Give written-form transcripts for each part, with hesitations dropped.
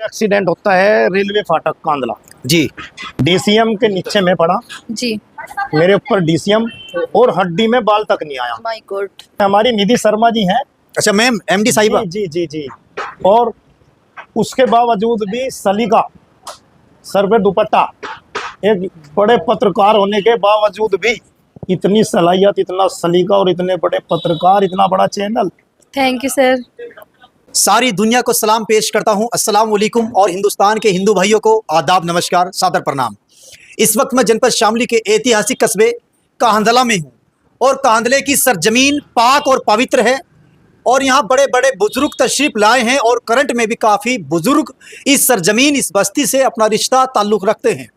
Accident होता है railway फाटक कांदला जी डीसीएम के नीचे में पड़ा जी। मेरे ऊपर डीसीएम और हड्डी में बाल तक नहीं आया। My God. हमारी निधि शर्मा जी हैं। अच्छा मैम एमडी साहिबा। जी जी जी जी। और उसके बावजूद भी सलीका सर पे दुपट्टा, एक बड़े पत्रकार होने के बावजूद भी इतनी सलाहियत, इतना सलीका और इतने बड़े पत्रकार, इतना बड़ा चैनल। Thank you sir. सारी दुनिया को सलाम पेश करता हूं, अस्सलाम वालेकुम, और हिंदुस्तान के हिंदू भाइयों को आदाब, नमस्कार, सादर प्रणाम। इस वक्त मैं जनपद शामली के ऐतिहासिक कस्बे कांदला में हूं और कांदले की सरजमीन पाक और पवित्र है और यहाँ बड़े बड़े बुजुर्ग तशरीफ लाए हैं और करंट में भी काफ़ी बुजुर्ग इस सरजमीन, इस बस्ती से अपना रिश्ता ताल्लुक़ रखते हैं।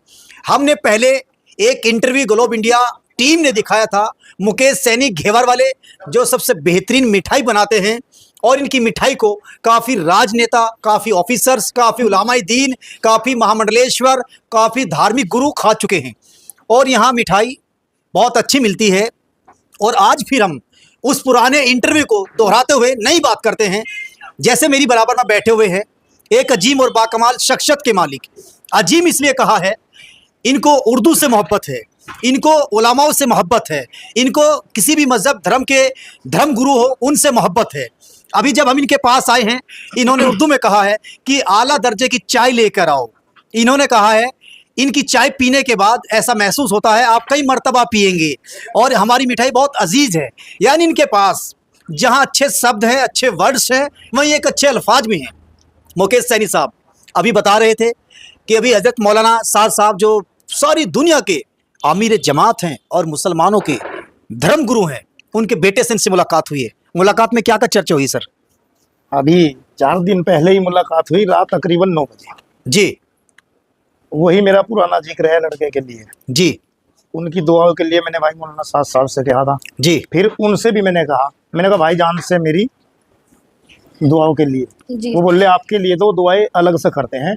हमने पहले एक इंटरव्यू ग्लोब इंडिया टीम ने दिखाया था मुकेश सैनी घेवर वाले, जो सबसे बेहतरीन मिठाई बनाते हैं और इनकी मिठाई को काफ़ी राजनेता, काफ़ी ऑफिसर्स, काफ़ी उलामाए दीन, काफ़ी महामंडलेश्वर, काफ़ी धार्मिक गुरु खा चुके हैं और यहाँ मिठाई बहुत अच्छी मिलती है। और आज फिर हम उस पुराने इंटरव्यू को दोहराते हुए नई बात करते हैं। जैसे मेरी बराबर में बैठे हुए हैं एक अजीम और बाकमाल शख्सियत के मालिक। अजीम इसलिए कहा है, इनको उर्दू से मोहब्बत है, इनको उलामाओं से मोहब्बत है, इनको किसी भी मज़हब धर्म के धर्म गुरु हो उनसे मोहब्बत है। अभी जब हम इनके पास आए हैं, इन्होंने उर्दू में कहा है कि आला दर्जे की चाय लेकर आओ। इन्होंने कहा है इनकी चाय पीने के बाद ऐसा महसूस होता है आप कई मर्तबा पिएंगे और हमारी मिठाई बहुत अजीज़ है। यानी इनके पास जहाँ अच्छे शब्द हैं, अच्छे वर्ड्स हैं, वहीं एक अच्छे अल्फाज भी हैं। मुकेश सैनी साहब अभी बता रहे थे कि अभी हज़रत मौलाना साद साहब जो सारी दुनिया के आमिर जमात हैं और मुसलमानों के धर्म गुरु हैं, उनके बेटे से इनसे मुलाकात हुई है। मुलाकात में क्या क्या चर्चा हुई सर? अभी 4 दिन पहले ही मुलाकात हुई, रात तकरीबन 9 बजे। जी। वही मेरा पुराना जिक्र है लड़के के लिए जी। उनकी दुआओं के लिए मैंने भाई मौलाना साद साहब से कहा था जी। फिर उनसे भी मैंने कहा भाई जान से मेरी दुआओं के लिए जी। वो बोले आपके लिए तो दुआएं अलग से करते हैं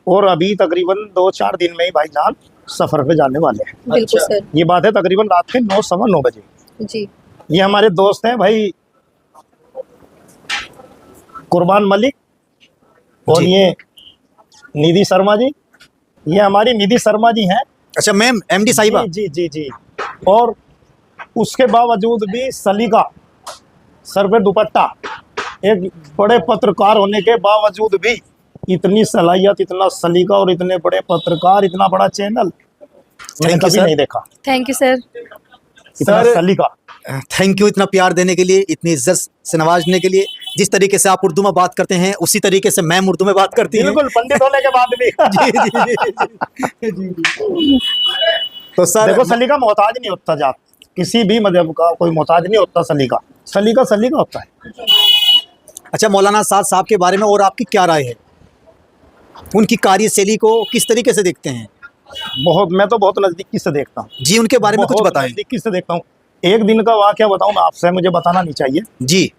और अभी तकरीबन 2-4 दिन में ही भाईजान सफर पे जाने वाले हैं। बिल्कुल सर। ये बात है तकरीबन रात के 9-9:15 बजे। जी। ये हमारे दोस्त हैं भाई कुर्बान मलिक और जी। ये निधि शर्मा जी, ये हमारी निधि शर्मा जी हैं। अच्छा मैम एमडी साहिबा। जी जी जी जी। और उसके बावजूद भी सलीका सर पे दुपट्टा, एक बड़े पत्रकार होने के बावजूद भी इतनी सलाहियत, इतना सलीका और इतने बड़े पत्रकार, इतना बड़ा चैनल मैंने Thank you, कभी sir. नहीं देखा। Thank you sir. इतना सर, सलीका। थैंक यू इतना प्यार देने के लिए, इतनी इज्जत से नवाजने के लिए। जिस तरीके से आप उर्दू में बात करते हैं उसी तरीके से मैम उर्दू में बात करती हैं। बिल्कुल, पंडित होने के बाद भी। जी जी जी जी। तो सर देखो सलीका मोहताज नहीं होता, जात किसी भी मजहब का कोई मोहताज नहीं होता। सलीका सलीका सलीका होता है। अच्छा मौलाना साद साहब के बारे में और आपकी क्या राय है? उनकी कार्यशैली को किस तरीके से देखते हैं? मैं तो बहुत नजदीकी से देखता हूँ जी, उनके बारे में कुछ बहुत बताएं। नजदीकी से देखता हूँ। एक दिन का वाकया बताऊँ मैं आपसे, मुझे बताना नहीं चाहिए। जी।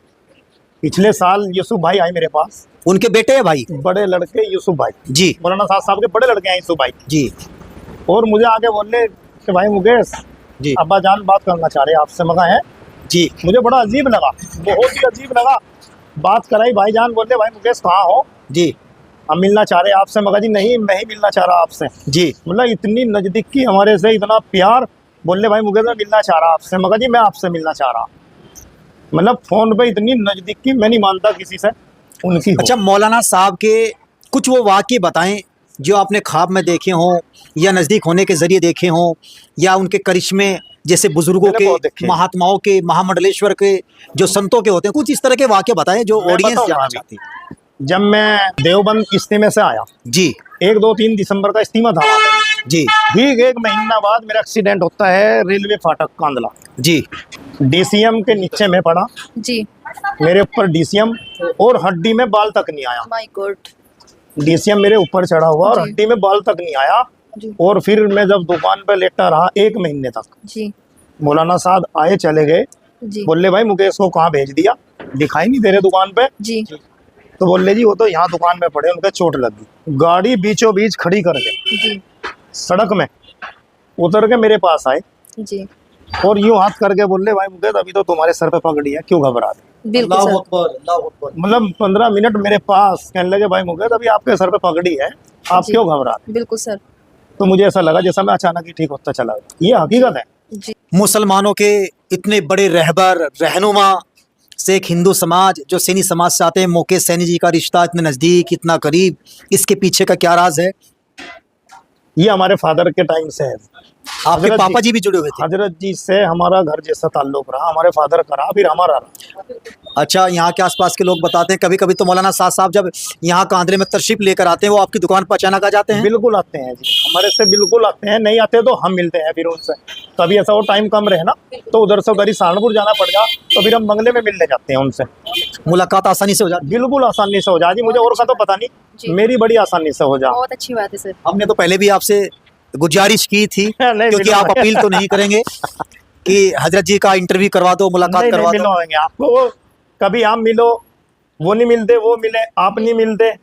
पिछले साल यूसुफ भाई आए मेरे पास, उनके बेटे हैं भाई? बड़े लड़के यूसुफ भाई, जी मौलाना साहब के बड़े लड़के हैं यूसुफ भाई जी और मुझे आगे बोले कि भाई मुकेश जी अब्बा जान बात करना चाह रहे हैं आपसे। मगा है जी। मुझे बड़ा अजीब लगा, बहुत ही अजीब लगा। बात कराई, भाईजान बोले भाई मुकेश कहाँ हो? जी हम मिलना चाह रहे हैं आपसे। मगा जी नहीं, मैं ही मिलना चाह रहा आपसे। जी मतलब इतनी नजदीकी हमारे से, इतना प्यार। बोले भाई मुकेश मैं मिलना चाह रहा आपसे। मगा जी मैं आपसे मिलना चाह रहा। मतलब फोन पे इतनी नजदीकी मैं नहीं मानता किसी से उनकी हो। अच्छा मौलाना साहब के कुछ वो वाक़ये बताएं जो आपने ख्वाब में देखे हों या नज़दीक होने के ज़रिए देखे हों, या उनके करिश्मे जैसे बुजुर्गों मैंने बहुत के, देखे। महात्माओं के, महामंडलेश्वर के, जो संतों के होते हैं, कुछ इस तरह के वाक़ये बताएं जो मैं ऑडियंस बताऊंगा जानना अभी। चाहती है। जब मैं देवबंद इस्तीमे से आया, जी 1-2-3 दिसंबर का इस्तीमा था वहाँ पे। जी ठीक 1 महीना बाद मेरा एक्सीडेंट होता है रेलवे फाटक कांदला। जी डीसीएम के नीचे में पड़ा, जी। मेरे ऊपर डीसीएम और हड्डी में बाल तक नहीं आया। My God. डीसीएम मेरे ऊपर चढ़ा हुआ और जी। हड्डी में बाल तक नहीं आया। जी। और फिर मैं जब दुकान पे लेटा रहा 1 महीने तक, जी मौलाना साहब आए चले गए। जी बोले भाई मुकेश को कहाँ भेज दिया, दिखाई नहीं दे रहे दुकान पे। जी। तो बोले जी वो तो यहाँ दुकान में पड़े, उनके चोट लग गई। गाड़ी बीचों बीच खड़ी करके जी सड़क में उतर के मेरे पास आए। जी और यूं हाथ करके बोले भाई मुकेश अभी तो तुम्हारे सर पे पगड़ी है, क्यों घबरा रहे? बिल्कुल अल्लाह सर। अकबर, अल्लाह अकबर। मतलब 15 मिनट मेरे पास कहने लगे भाई मुकेश अभी आपके सर पे पगड़ी है, आप जी। क्यों घबरा रहे? बिल्कुल सर। तो मुझे ऐसा लगा जैसा मैं अचानक ही ठीक होता चला गया। ये हकीकत है। जी मुसलमानों के इतने बड़े रहबर रहनुमा शेख हिंदू समाज जो सैनी समाज से आते हैं, मुकेश सैनी जी का रिश्ता इतने नज़दीक, इतना करीब, इसके पीछे का क्या राज है? ये हमारे फादर के टाइम से है। आपके हजरत पापा जी भी जुड़े हुए थे? हजरत जी से हमारा घर जैसा ताल्लुक रहा, हमारे फादर का रहा, फिर हमारा रहा। अच्छा, यहाँ के आसपास के लोग बताते हैं कभी कभी तो मौलाना साद साहब जब यहाँ कांदरे में तशरीफ लेकर आते हैं वो आपकी दुकान पर अचानक आ जाते हैं? बिल्कुल आते हैं जी, हमारे से बिल्कुल आते हैं। नहीं आते तो हम मिलते हैं फिर उनसे। कभी ऐसा वो टाइम कम रहे ना तो उधर से उधर ही सहारनपुर जाना पड़ गया तो फिर हम बंगले में मिलने जाते हैं उनसे। मुलाकात आसानी से हो जाती बिल्कुल आसानी से हो जाए जी, मुझे और का तो पता जी। नहीं, मेरी बड़ी आसानी से हो जा। बहुत अच्छी बात है सर। है? हमने तो पहले भी आपसे गुजारिश की थी नहीं, क्योंकि मिलो। आप अपील तो नहीं करेंगे कि हजरत जी का इंटरव्यू करवा दो, मुलाकात नहीं करवा नहीं दो। मिलवाएंगे आपको। वो कभी आप मिलो, वो नहीं मिलते, वो मिले, आप नहीं मिलते।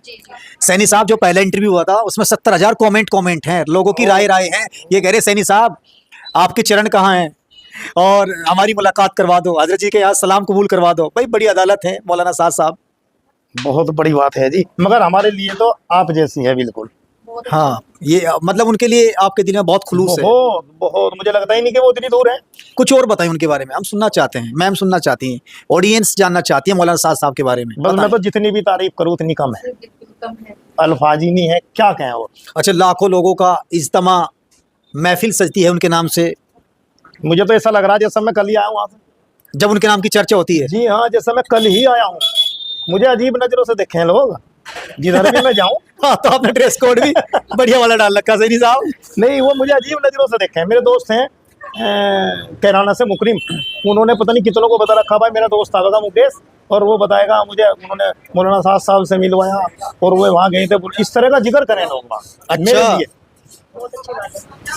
सैनी साहब जो पहला इंटरव्यू हुआ था उसमें 70,000 कमेंट हैं, लोगों की राय हैं। ये कह रहे सैनी साहब आपके चरण कहाँ हैं और हमारी मुलाकात करवा दो, हजरत जी के यहाँ सलाम कबूल करवा दो। भाई बड़ी अदालत है मौलाना साद साहब। बहुत बड़ी बात है जी, मगर हमारे लिए तो आप जैसी है बिल्कुल। हाँ, ये मतलब उनके लिए आपके दिल में बहुत खुलूस है। बहुत बहुत, मुझे लगता ही नहीं कि वो इतनी दूर है। कुछ और बताएं उनके बारे में, हम सुनना चाहते हैं, मैम सुनना चाहती हैं, ऑडियंस जानना चाहती है मौलाना साद साहब के बारे में। बस मैं बताएं। तो जितनी भी तारीफ करूँ उतनी कम है, अल्फाज ही नहीं है, क्या कहें वो। अच्छा, लाखों लोगों का इज्तिमा महफिल सजती है उनके नाम से, मुझे तो ऐसा लग रहा है जैसा मैं कल ही आया हूँ वहाँ से। जब उनके नाम की चर्चा होती है। जी हाँ, जैसा मैं कल ही आया हूँ। मुझे अजीब नजरों से देखे हैं लोग, जिधर भी मैं जाऊँ। हाँ, तो आपने ड्रेस कोड भी बढ़िया वाला डाल रखा सैनी साहब। नहीं, वो मुझे अजीब नजरों से देखे हैं। मेरे दोस्त हैं कैराना से मुकरिम, उन्होंने पता नहीं कितनों को बता रखा भाई मेरा दोस्त आएगा मुकेश, और वो बताएगा मुझे, उन्होंने मौलाना साद साहब से मिलवाया और वो वहाँ गए थे। इस तरह का जिक्र करें लोग वहाँ मेरे अच्छा। लिए।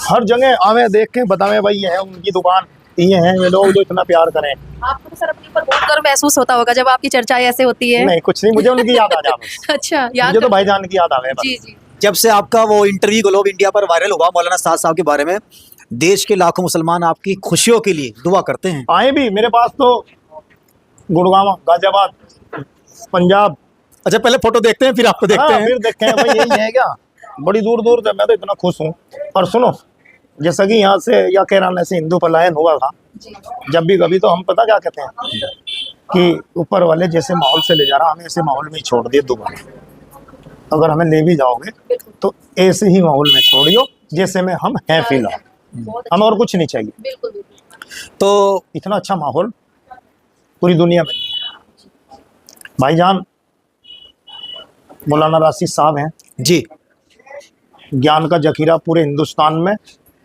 हर जगह आवे, देख के बतावे भाई ये है उनकी दुकान, ये हैं ये लोग जो इतना प्यार करें। आपको तो सर अपने ऊपर बहुत गर्व महसूस होता होगा जब आपकी चर्चाएं ऐसे होती है। नहीं कुछ नहीं, मुझे उनकी याद आ जाए। अच्छा, याद मुझे तो कर- भाईजान की याद आवे बस। जी जी। जब से आपका वो इंटरव्यू ग्लोब इंडिया पर वायरल हुआ मौलाना साद साहब के बारे में, देश के लाखों मुसलमान आपकी खुशियों के लिए दुआ करते हैं। आए भी मेरे पास तो गुड़गांव, गाजियाबाद, पंजाब। अच्छा, पहले फोटो देखते हैं फिर आपको देखते हाँ, हैं। फिर देखें भाई यही है क्या, बड़ी दूर दूर से। मैं तो इतना खुश हूँ। और सुनो, जैसा कि यहाँ से या कैराना से हिंदू पलायन हुआ था, जी जब भी कभी तो हम पता क्या कहते हैं कि ऊपर वाले जैसे माहौल से ले जा रहा हमें ऐसे माहौल में ही छोड़ दिए दोबारा। अगर हमें ले भी जाओगे तो ऐसे ही माहौल में छोड़ियो जैसे में हम हैं फिलहाल, बहुत हमें और कुछ नहीं चाहिए। बिल्कुल बिल्कुल। तो इतना अच्छा माहौल पूरी दुनिया में नहीं है। भाईजान मौलाना राशिद साहब हैं, जी, ज्ञान का जखीरा पूरे हिंदुस्तान में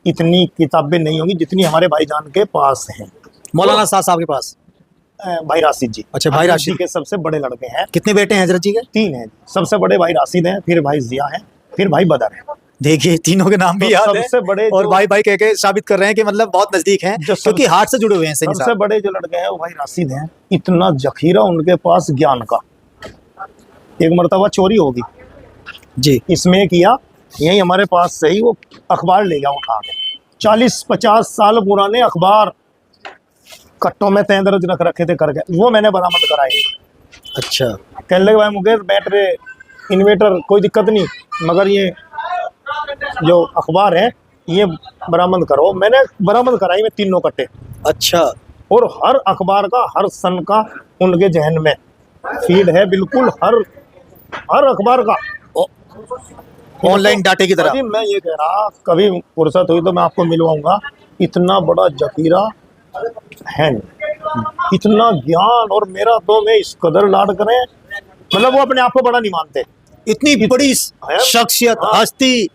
इतनी किताबें नहीं होंगी जितनी हमारे भाईजान के पास हैं। मौलाना साद साहब के पास भाई राशिद जी। अच्छा, भाई हजरत राशिद। जी के सबसे बड़े लड़के हैं, कितने बेटे हैं हजरत जी के? 3 हैं। सबसे बड़े भाई राशिद हैं, फिर भाई जिया हैं, फिर भाई बदर हैं। देखिए तीनों के नाम भी तो याद है सबसे बड़े और जो- भाई भाई कह के साबित कर रहे हैं कि मतलब बहुत नजदीक हैं, जो सब- क्योंकि हार्ट से जुड़े हुए हैं सैनी सबसे साहब। बड़े जो लड़के हैं वो भाई राशिद हैं। इतना जखीरा उनके पास ज्ञान का। एक मर्तबा चोरी होगी, जी, इसमें किया यही हमारे पास से ही वो अखबार ले गया उठा के, 40-50 साल पुराने अखबार कट्टों में तेंदर रख रखे थे करके, वो मैंने बरामद कराए। अच्छा, कहने लगे भाई मुकेश बैटरी इन्वेटर कोई दिक्कत नहीं, मगर ये जो अखबार है ये बरामद करो। मैंने बरामद कराई में 3 कट्टे, अच्छा, और हर अखबार का हर सन का उनके जहन में फीड है बिल्कुल, हर अखबार का। ऑनलाइन डाटे की तरह। अभी मैं ये कह रहा, कभी फुर्सत हुई तो मैं आपको मिलवाऊंगा। इतना बड़ा जखीरा है नहीं, इतना ज्ञान, और मेरा तो मैं इस कदर लाड करें, मतलब वो अपने आप को बड़ा नहीं मानते। इतनी बड़ी है? शख्सियत, हाँ। हस्ती,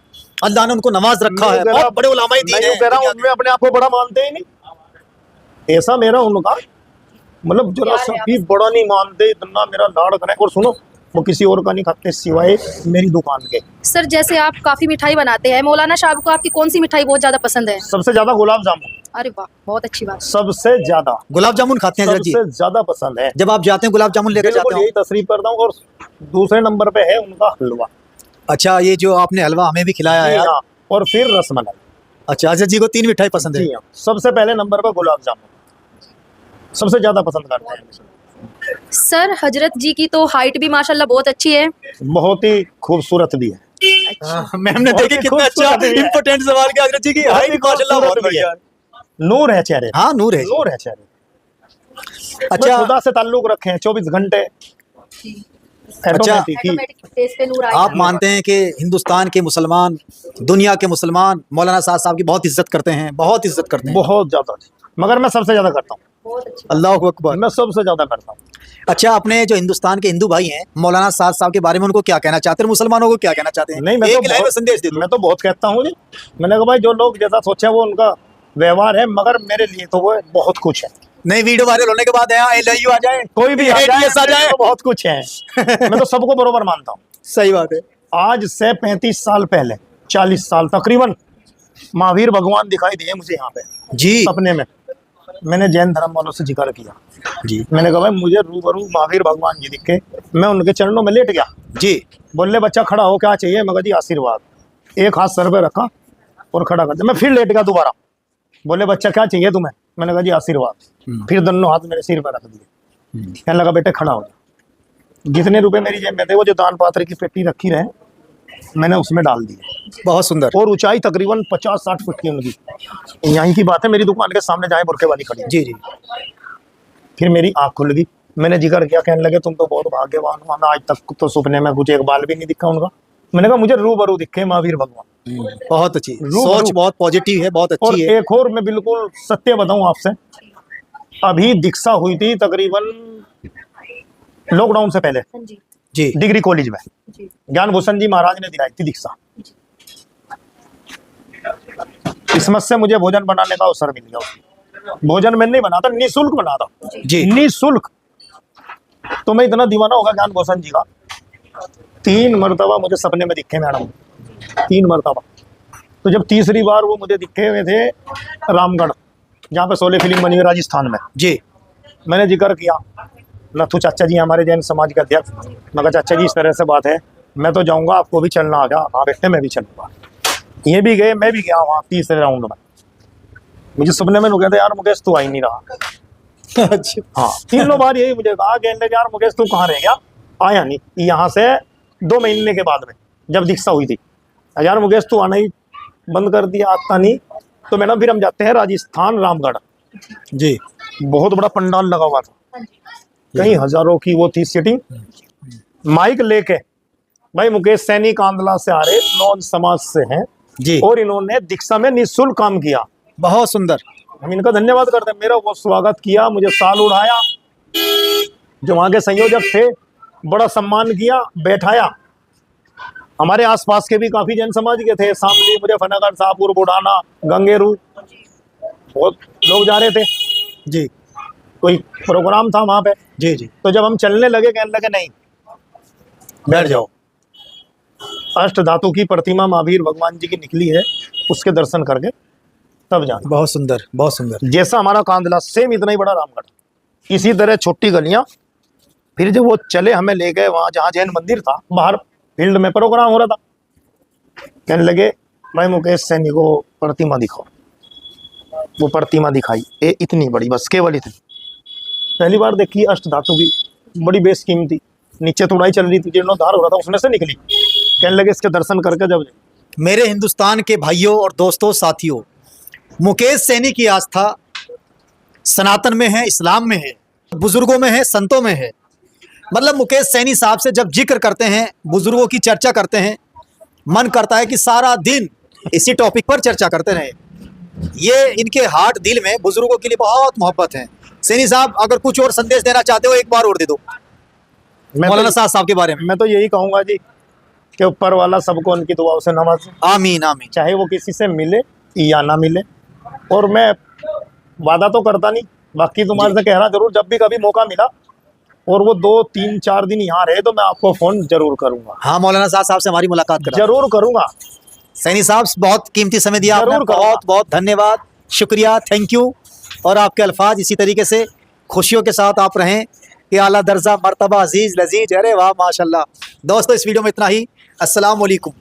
अल्लाह ने उनको नवाज रखा मैं है, कह बहुत रहा- बड़े उलामाए दीन मैं हैं यूं कह रहा हूँ दुनिया उनमें अपने आप को बड़ा मानते ही नहीं। ऐसा मेरा उनका मतलब जरा सा भी बड़ा नहीं मानते, इतना मेरा लाड करें। और सुनो, वो किसी और का नहीं खाते सिवाय मेरी दुकान के। सर जैसे आप काफी मिठाई बनाते हैं, मौलाना साहब को आपकी कौन सी मिठाई बहुत ज्यादा पसंद है? सबसे ज्यादा गुलाब जामुन, अरे वाह, बहुत अच्छी बात। सबसे ज्यादा, गुलाब जामुन खाते हैं हजरत जी? सबसे ज्यादा पसंद है। जब आप जाते हैं गुलाब जामुन लेकर जाते बिल्कुल हो? यही तशरीफ करता हूँ। और दूसरे नंबर पे है उनका हलवा। अच्छा, ये जो आपने हलवा हमें भी खिलाया है जी यार। हाँ, और फिर रसमलाई। अच्छा, अजय जी को 3 मिठाई पसंद है। जी हाँ, सबसे पहले नंबर पर गुलाब जामुन सबसे ज्यादा पसंद करते हैं। सर हजरत जी की तो हाइट भी माशाल्लाह बहुत अच्छी है। बहुत ही खूबसूरत भी है। मैम ने देखी कितना अच्छा खूबसूरत भी है। इंपॉर्टेंट सवाल किया, अजय जी की हाइट माशाल्लाह बहुत बढ़िया है। नूर है चेहरे, हाँ, नूर है जी। नूर है चेहरे। अच्छा, खुदा से ताल्लुक रखे हैं 24 घंटे। ऑटोमेटिक ही। ऑटोमेटिक फेस पे नूर आएगा। आप मानते हैं कि हिंदुस्तान के मुसलमान, दुनिया के मुसलमान मौलाना साद साहब की बहुत इज्जत करते हैं, बहुत इज्जत करते हैं। बहुत ज्यादा, मगर मैं सबसे ज्यादा करता हूँ। बहुत अच्छी। अल्लाह अकबर। मैं सबसे ज्यादा करता हूँ। अच्छा, अपने जो हिंदुस्तान के हिंदू भाई हैं मौलाना साद साहब के बारे में उनको क्या कहना चाहते हैं, मुसलमानों को क्या कहना चाहते हैं? नहीं, मैं एक तो लाइन में बहुत संदेश दे दो। मैं तो बहुत कहता हूँ जी। मैंने कहा भाई जो लोग जैसा सोचे वो उनका व्यवहार है, मगर मेरे लिए तो वो बहुत कुछ है। नहीं, वीडियो वायरल होने के बाद यहाँ LIU आ जाए, कोई भी आ जाए, ATS आ जाए, तो बहुत कुछ है। मैं तो सबको बरोबर मानता हूँ। सही बात है। आज से 35 साल पहले, 40 साल तकरीबन, महावीर भगवान दिखाई दिए मुझे यहाँ पे जी सपने में। मैंने जैन धर्म वालों से जिक्र किया जी मैंने कहा भाई मुझे रूबरू महावीर भगवान जी दिखे। मैं उनके चरणों में लेट गया। जी। बोले बच्चा खड़ा हो, क्या चाहिए? मैं कहा जी आशीर्वाद। एक हाथ सर पे रखा और खड़ा कर दिया। मैं फिर लेट गया दोबारा। बोले बच्चा क्या चाहिए तुम्हें? मैंने कहा जी आशीर्वाद। फिर दोनों हाथ मेरे सिर पर रख दिए। कहने लगा बेटे खड़ा हो जा। जितने रुपए मेरी जेब में थे वो जो दान पात्र की पेटी रखी रहे मैंने उसमें डाल दिए। बहुत सुंदर। और ऊंचाई तकरीबन 50-60 फुट की उनकी। यहीं की बात है, मेरी दुकान के सामने जहाँ बुरके वाली खड़ी है। जी जी। फिर मेरी आँख खुल गई। मैंने जिक्र किया, कहने लगे तुम तो बहुत भाग्यवान हो, आज तक तो सपने में कुछ एक बाल भी नहीं दिखा उनका। मैंने कहा मुझे रूबरू दिखे महावीर भगवान। बहुत अच्छी रूबरू। सोच, बहुत पॉजिटिव है, बहुत और अच्छी है। एक और मैं बिल्कुल सत्य बताऊं आपसे, अभी दीक्षा हुई थी तकरीबन लॉकडाउन से पहले हाँ जी जी डिग्री कॉलेज में। जी। ज्ञान भूषण जी महाराज ने दिलाई थी दीक्षा। किस्मत से मुझे भोजन बनाने का अवसर मिल गया। भोजन मैंने नहीं बनाता, निःशुल्क बनाता। जी। निःशुल्क। तो मैं इतना दीवाना होगा ज्ञान भूषण जी का। 3 मरतबा मुझे सपने में दिखे मैडम, 3 मरतबा। तो जब तीसरी बार वो मुझे दिखे हुए थे रामगढ़, जहाँ पे शोले फिल्म बनी हुई राजस्थान में, जी। मैंने जिक्र किया। नथु चाचा जी हमारे जैन समाज के अध्यक्ष। मैं कहा चाचा जी इस तरह से बात है, मैं तो जाऊंगा, आपको भी चलना आ गया। हाँ बेटे मैं भी चलूंगा। ये भी गए, मैं भी गया वहाँ तीसरे राउंड में। मुझे सपने में लोग कहते यार मुकेश तू आ ही नहीं रहा। अच्छा। हाँ, 3 बार यही मुझे कहा, कहने लगे यार मुकेश तू कहाँ रह गया, आया नहीं। यहाँ से 2 महीने के बाद में जब दीक्षा हुई थी, यार मुकेश तू आना ही बंद कर दिया, आता नहीं। तो मैडम फिर हम जाते हैं राजस्थान रामगढ़। जी। बहुत बड़ा पंडाल लगा हुआ था, कई हजारों की वो थी सीटिंग। माइक लेके भाई मुकेश सैनी कांदला से आ रहे, नॉन समाज से हैं जी। और इन्होंने दीक्षा में निःशुल्क काम किया। बहुत सुंदर। हम इनका धन्यवाद करते हैं। मेरा वो स्वागत किया, मुझे साल उड़ाया। जो वहाँ के संयोजक थे बड़ा सम्मान किया, बैठाया। हमारे आसपास के भी काफी जैन समाज के थे, शामली, मुजफ्फरनगर, शाहपुर, बुढ़ाना, गंगेरू, बहुत लोग जा रहे थे। जी कोई प्रोग्राम था वहाँ पे। जी जी। तो जब हम चलने लगे, कहने लगे नहीं बैठ जाओ। अष्ट धातु की प्रतिमा महावीर भगवान जी की निकली है, उसके दर्शन करके तब जाना। बहुत सुंदर, बहुत सुंदर। जैसा हमारा कांदला सेम इतना ही बड़ा रामगढ़, इसी तरह छोटी गलियां। फिर जब वो चले हमें ले गए वहाँ जहाँ जैन मंदिर था, बाहर फील्ड में प्रोग्राम हो रहा था। कहने लगे भाई मुकेश सैनी को प्रतिमा दिखाओ। वो प्रतिमा दिखाई, ये इतनी बड़ी, बस केवल इतनी। पहली बार देखी अष्ट धातु की, बड़ी बेशकीमती। नीचे थोड़ा चल रही थी, जीर्णोद्धार हो रहा था, उसमें से निकली। कहने लगे इसके दर्शन करके जब मेरे हिंदुस्तान के भाइयों और दोस्तों, साथियों, मुकेश सैनी की आस्था सनातन में है, इस्लाम में है, बुजुर्गों में है, संतों में है। मतलब मुकेश सैनी साहब से जब जिक्र करते हैं, बुजुर्गों की चर्चा करते हैं, मन करता है कि सारा दिन इसी टॉपिक पर चर्चा करते रहे। ये इनके हार्ट दिल में बुजुर्गों के लिए बहुत मोहब्बत है। सैनी साहब अगर कुछ और संदेश देना चाहते हो, एक बार और दे दो मौलाना साहब के बारे में। मैं तो यही कहूँगा जी कि ऊपर वाला सबको उनकी दुआओं से नवाजे। आमीन आमीन। चाहे वो किसी से मिले या ना मिले। और मैं वादा तो करता नहीं, बाकी तुम्हारे से कह रहा जरूर, जब भी कभी मौका मिला और वो 2, 3, 4 दिन यहाँ रहे तो मैं आपको फोन जरूर करूंगा। हाँ, मौलाना साहब से हमारी मुलाकात करा जरूर करूंगा। सैनी साहब बहुत कीमती समय दिया आपने, जरूर करूंगा। बहुत बहुत धन्यवाद, शुक्रिया, थैंक यू। और आपके अल्फाज इसी तरीके से खुशियों के साथ आप रहें कि आला दर्जा, मर्तबा, अजीज, लजीज। अरे वाह माशाल्लाह। दोस्तों इस वीडियो में इतना ही। अस्सलाम वालेकुम।